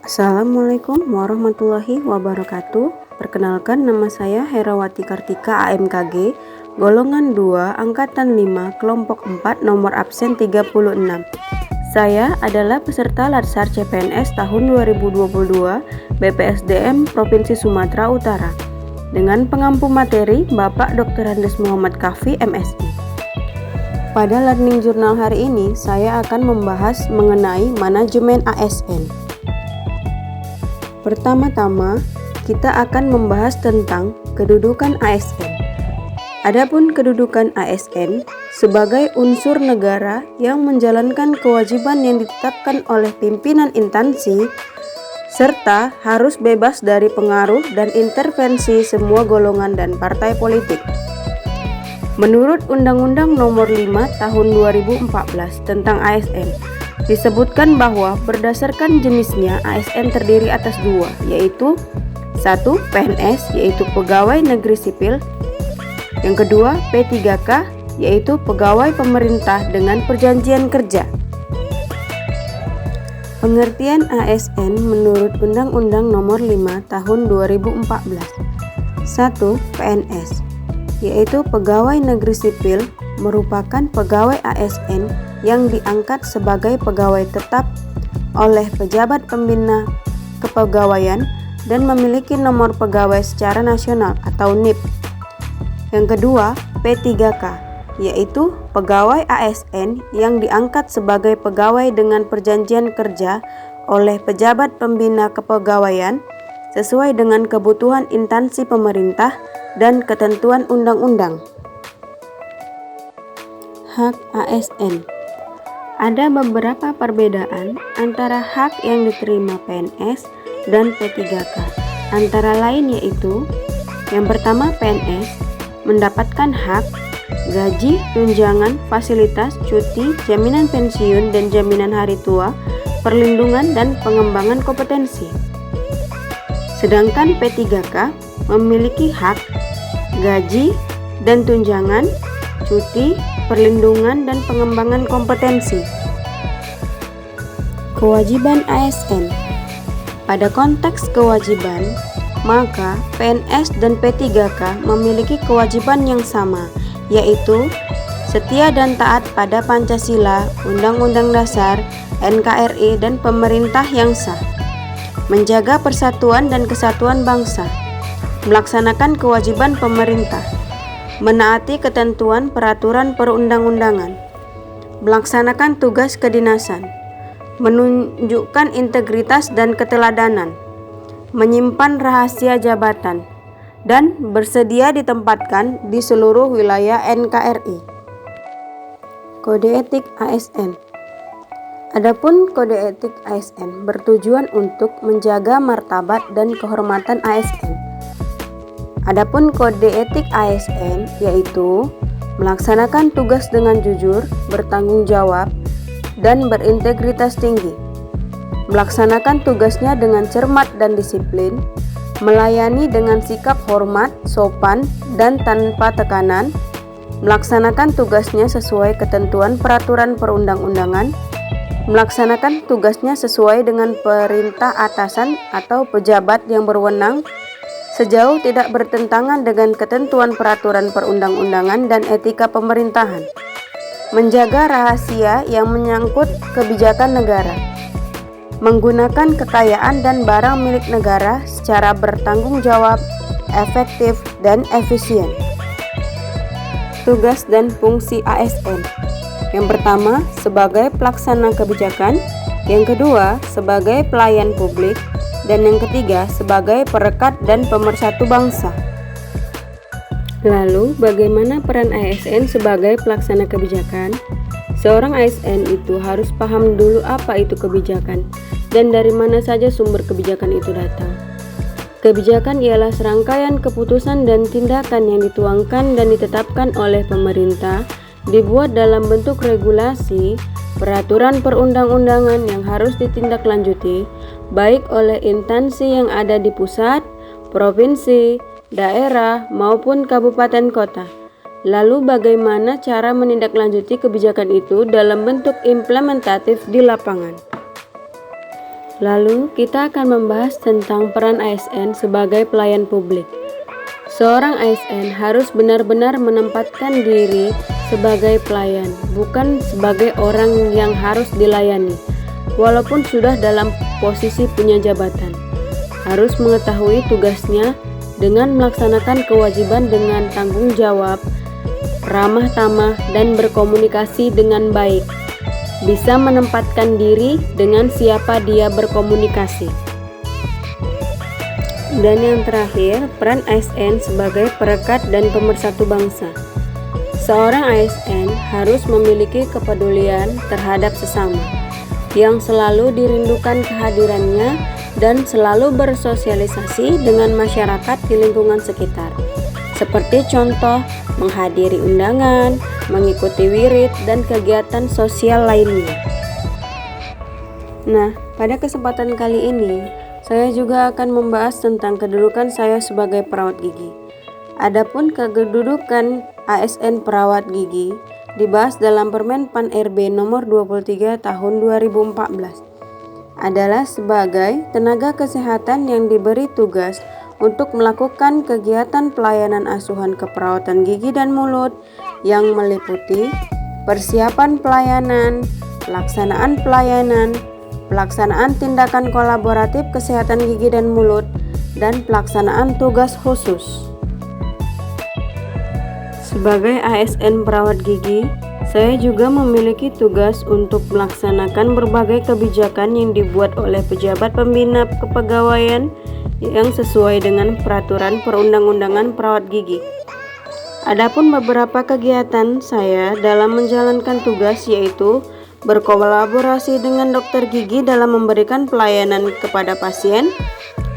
Assalamualaikum warahmatullahi wabarakatuh. Perkenalkan, nama saya Herawati Kartika AMKG, golongan 2, angkatan 5, kelompok 4, nomor absen 36. Saya adalah peserta Latsar CPNS tahun 2022 BPSDM Provinsi Sumatera Utara dengan pengampu materi Bapak Dr. Andes Muhammad Kafi MSI. Pada learning journal hari ini, saya akan membahas mengenai manajemen ASN. Pertama-tama, kita akan membahas tentang kedudukan ASN. Adapun kedudukan ASN sebagai unsur negara yang menjalankan kewajiban yang ditetapkan oleh pimpinan instansi serta harus bebas dari pengaruh dan intervensi semua golongan dan partai politik. Menurut Undang-Undang Nomor 5 Tahun 2014 tentang ASN, disebutkan bahwa berdasarkan jenisnya ASN terdiri atas dua, yaitu 1. PNS, yaitu pegawai negeri sipil. Yang kedua, P3K, yaitu pegawai pemerintah dengan perjanjian kerja. Pengertian ASN menurut Undang-Undang Nomor 5 Tahun 2014. 1. PNS, yaitu pegawai negeri sipil, merupakan pegawai ASN yang diangkat sebagai pegawai tetap oleh pejabat pembina kepegawaian dan memiliki nomor pegawai secara nasional atau NIP. Yang kedua, P3K, yaitu pegawai ASN yang diangkat sebagai pegawai dengan perjanjian kerja oleh pejabat pembina kepegawaian sesuai dengan kebutuhan instansi pemerintah dan ketentuan undang-undang. Hak ASN. Ada beberapa perbedaan antara hak yang diterima PNS dan P3K. Antara lain yaitu, yang pertama, PNS mendapatkan hak gaji, tunjangan, fasilitas, cuti, jaminan pensiun dan jaminan hari tua, perlindungan dan pengembangan kompetensi. Sedangkan P3K memiliki hak gaji dan tunjangan, cuti, perlindungan dan pengembangan kompetensi. Kewajiban ASN. Pada konteks kewajiban, maka PNS dan P3K memiliki kewajiban yang sama, yaitu setia dan taat pada Pancasila, Undang-Undang Dasar, NKRI dan pemerintah yang sah, menjaga persatuan dan kesatuan bangsa, melaksanakan kewajiban pemerintah, menaati ketentuan peraturan perundang-undangan, melaksanakan tugas kedinasan, menunjukkan integritas dan keteladanan, menyimpan rahasia jabatan, dan bersedia ditempatkan di seluruh wilayah NKRI. Kode etik ASN. Adapun kode etik ASN bertujuan untuk menjaga martabat dan kehormatan ASN. Adapun kode etik ASN yaitu melaksanakan tugas dengan jujur, bertanggung jawab, dan berintegritas tinggi, melaksanakan tugasnya dengan cermat dan disiplin, melayani dengan sikap hormat, sopan, dan tanpa tekanan, melaksanakan tugasnya sesuai ketentuan peraturan perundang-undangan, melaksanakan tugasnya sesuai dengan perintah atasan atau pejabat yang berwenang, sejauh tidak bertentangan dengan ketentuan peraturan perundang-undangan dan etika pemerintahan, menjaga rahasia yang menyangkut kebijakan negara, menggunakan kekayaan dan barang milik negara secara bertanggung jawab, efektif, dan efisien. Tugas dan fungsi ASN. Yang pertama, sebagai pelaksana kebijakan. Yang kedua, sebagai pelayan publik. Dan yang ketiga, sebagai perekat dan pemersatu bangsa. Lalu, bagaimana peran ASN sebagai pelaksana kebijakan? Seorang ASN itu harus paham dulu apa itu kebijakan dan dari mana saja sumber kebijakan itu datang. Kebijakan ialah serangkaian keputusan dan tindakan yang dituangkan dan ditetapkan oleh pemerintah, dibuat dalam bentuk regulasi, peraturan perundang-undangan yang harus ditindaklanjuti baik oleh instansi yang ada di pusat, provinsi, daerah, maupun kabupaten kota. Lalu bagaimana cara menindaklanjuti kebijakan itu dalam bentuk implementatif di lapangan? Lalu kita akan membahas tentang peran ASN sebagai pelayan publik. Seorang ASN harus benar-benar menempatkan diri sebagai pelayan, bukan sebagai orang yang harus dilayani. Walaupun sudah dalam posisi punya jabatan, harus mengetahui tugasnya dengan melaksanakan kewajiban dengan tanggung jawab, ramah tamah, dan berkomunikasi dengan baik. Bisa menempatkan diri dengan siapa dia berkomunikasi. Dan yang terakhir, peran ASN sebagai perekat dan pemersatu bangsa. Seorang ASN harus memiliki kepedulian terhadap sesama, yang selalu dirindukan kehadirannya dan selalu bersosialisasi dengan masyarakat di lingkungan sekitar. Seperti contoh, menghadiri undangan, mengikuti wirid, dan kegiatan sosial lainnya. Nah, pada kesempatan kali ini, saya juga akan membahas tentang kedudukan saya sebagai perawat gigi. Adapun kedudukan ASN perawat gigi dibahas dalam Permen PAN RB nomor 23 tahun 2014 adalah sebagai tenaga kesehatan yang diberi tugas untuk melakukan kegiatan pelayanan asuhan keperawatan gigi dan mulut yang meliputi persiapan pelayanan, pelaksanaan tindakan kolaboratif kesehatan gigi dan mulut, dan pelaksanaan tugas khusus. Sebagai ASN perawat gigi, saya juga memiliki tugas untuk melaksanakan berbagai kebijakan yang dibuat oleh pejabat pembina kepegawaian yang sesuai dengan peraturan perundang-undangan perawat gigi. Adapun beberapa kegiatan saya dalam menjalankan tugas yaitu berkolaborasi dengan dokter gigi dalam memberikan pelayanan kepada pasien,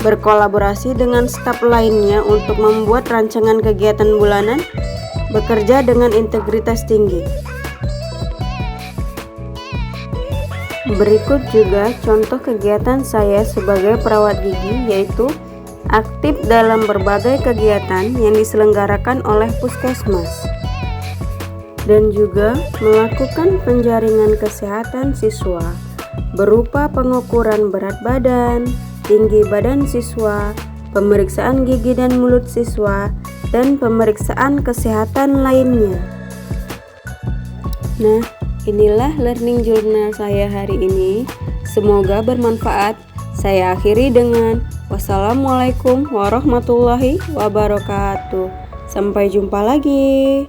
berkolaborasi dengan staf lainnya untuk membuat rancangan kegiatan bulanan, bekerja dengan integritas tinggi. Berikut juga contoh kegiatan saya sebagai perawat gigi, yaitu aktif dalam berbagai kegiatan yang diselenggarakan oleh puskesmas, dan juga melakukan penjaringan kesehatan siswa berupa pengukuran berat badan, tinggi badan siswa, pemeriksaan gigi dan mulut siswa, dan pemeriksaan kesehatan lainnya. Nah, inilah learning journal saya hari ini. Semoga bermanfaat. Saya akhiri dengan wassalamualaikum warahmatullahi wabarakatuh. Sampai jumpa lagi.